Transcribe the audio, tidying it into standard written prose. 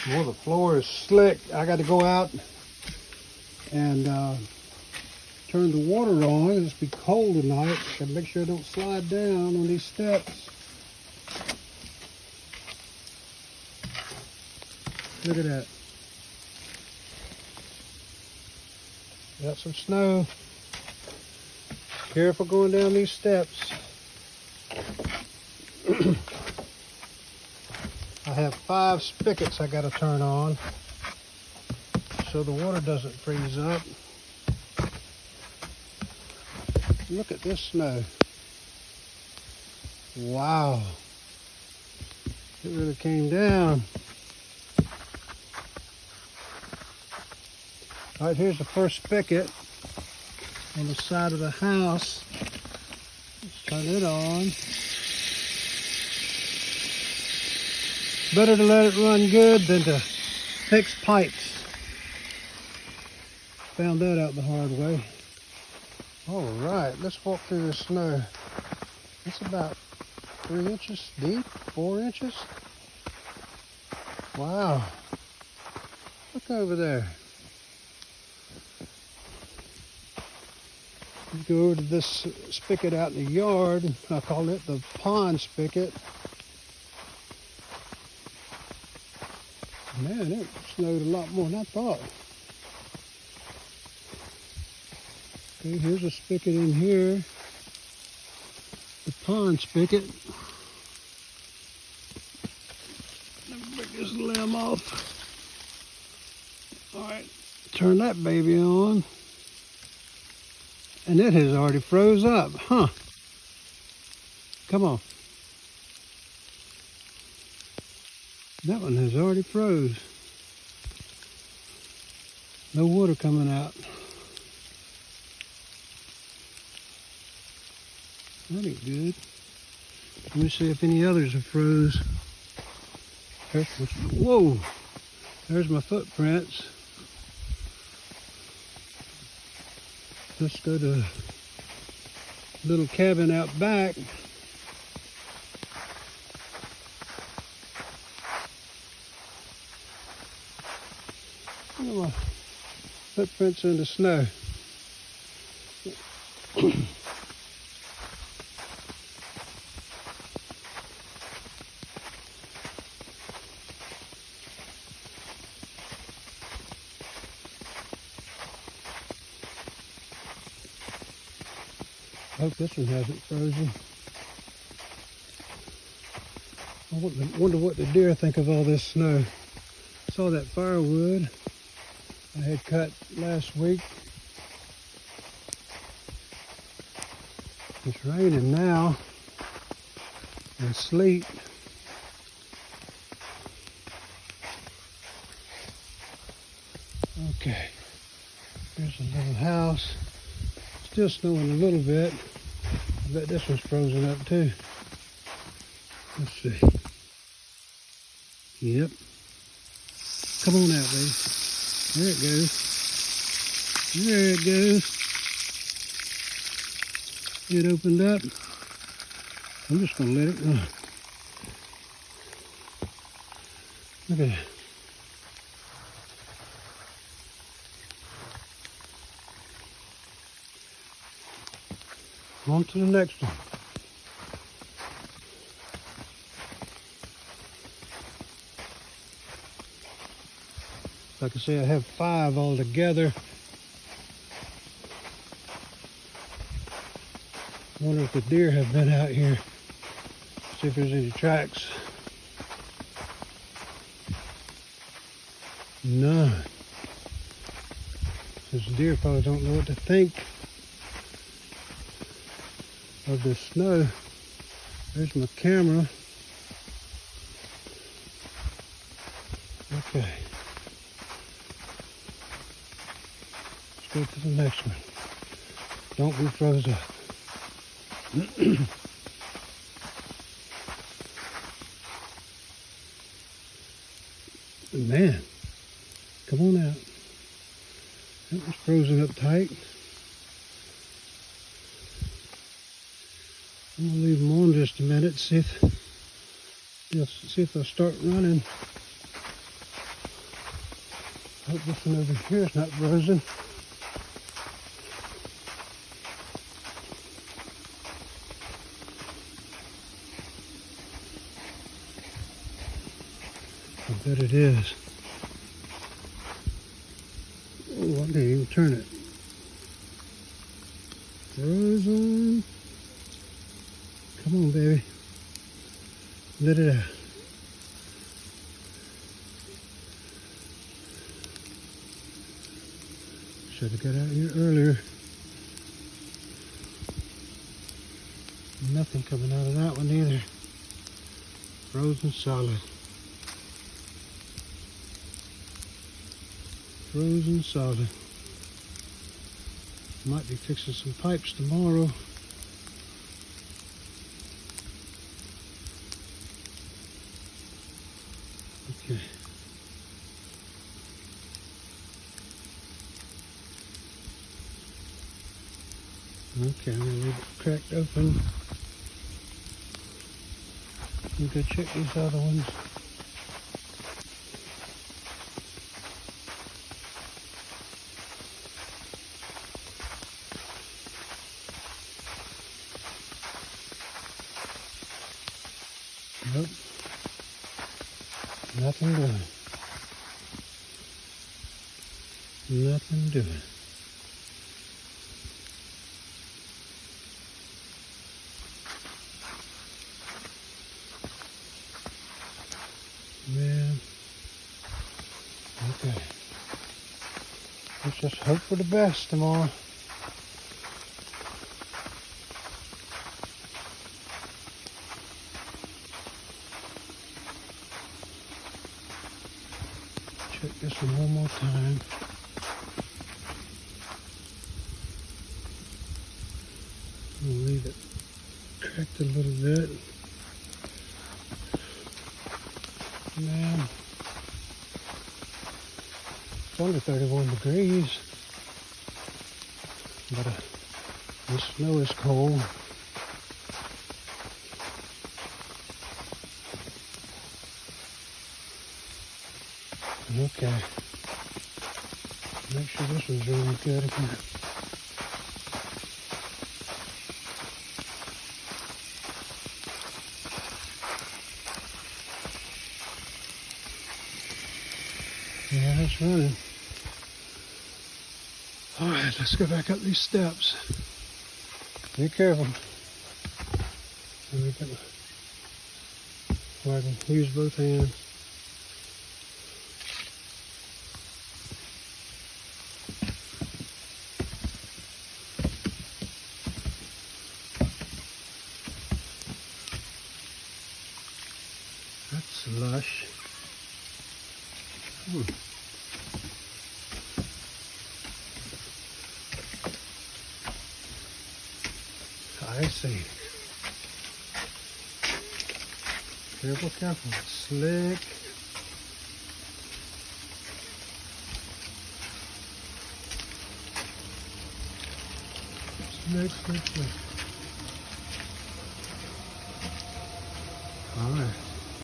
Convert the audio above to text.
Well, the floor is slick. I got to go out and turn the water on. It's be cold tonight. Got to make sure I don't slide down on these steps. Look at that. Got some snow. Careful going down these steps. I have 5 spigots I got to turn on so the water doesn't freeze up. Look at this snow. Wow. It really came down. All right, here's the first spigot on the side of the house. Let's turn it on. Better to let it run good than to fix pipes. Found that out the hard way. All right, let's walk through the snow. It's about 3 inches deep, 4 inches. Wow. Look over there. You go over to this spigot out in the yard. I call it the pond spigot. Man, it snowed a lot more than I thought. Okay, here's a spigot in here. The pond spigot. Let me break this limb off. All right, turn that baby on. And it has already froze up, huh? Come on. That one has already froze. No water coming out. That ain't good. Let me see if any others have froze. Whoa! There's my footprints. Let's go to the little cabin out back. Look at my footprints in the snow. I hope this one hasn't frozen. I wonder what the deer think of all this snow. I saw that firewood I had cut last week. It's raining now and sleet. Okay, here's a little house. Still snowing a little bit. I bet this one's frozen up too. Let's see. Yep. Come on out, baby. There it goes. There it goes. It opened up. I'm just going to let it run. Look at that. On to the next one. Like I say, I have 5 altogether. I wonder if the deer have been out here. See if there's any tracks. None. This deer probably don't know what to think of the snow. There's my camera. Okay. Let's go to the next one. Don't be froze up. Man, come on out. That was frozen up tight. I'm gonna leave them on just a minute, see if they'll start running. Hope this one over here is not frozen. I bet it is. Oh, I didn't even turn it. Frozen. Come on, baby. Let it out. Should have got out here earlier. Nothing coming out of that one either. Frozen solid. Frozen solid. Might be fixing some pipes tomorrow. Okay. Okay, I'm gonna leave it cracked open. You go check these other ones. Nope. Nothing doing. Nothing doing. Man. Okay. Let's just hope for the best tomorrow. Check this one more time. I'll leave it cracked a little bit. Man, it's only 31 degrees, but the snow is cold. Okay, make sure this one's really good again. Yeah, it's running. All right, let's go back up these steps. Be careful. Let me get so I can use both hands. That's lush. I see. Careful, careful. It's slick. Slick, slick, slick. All right.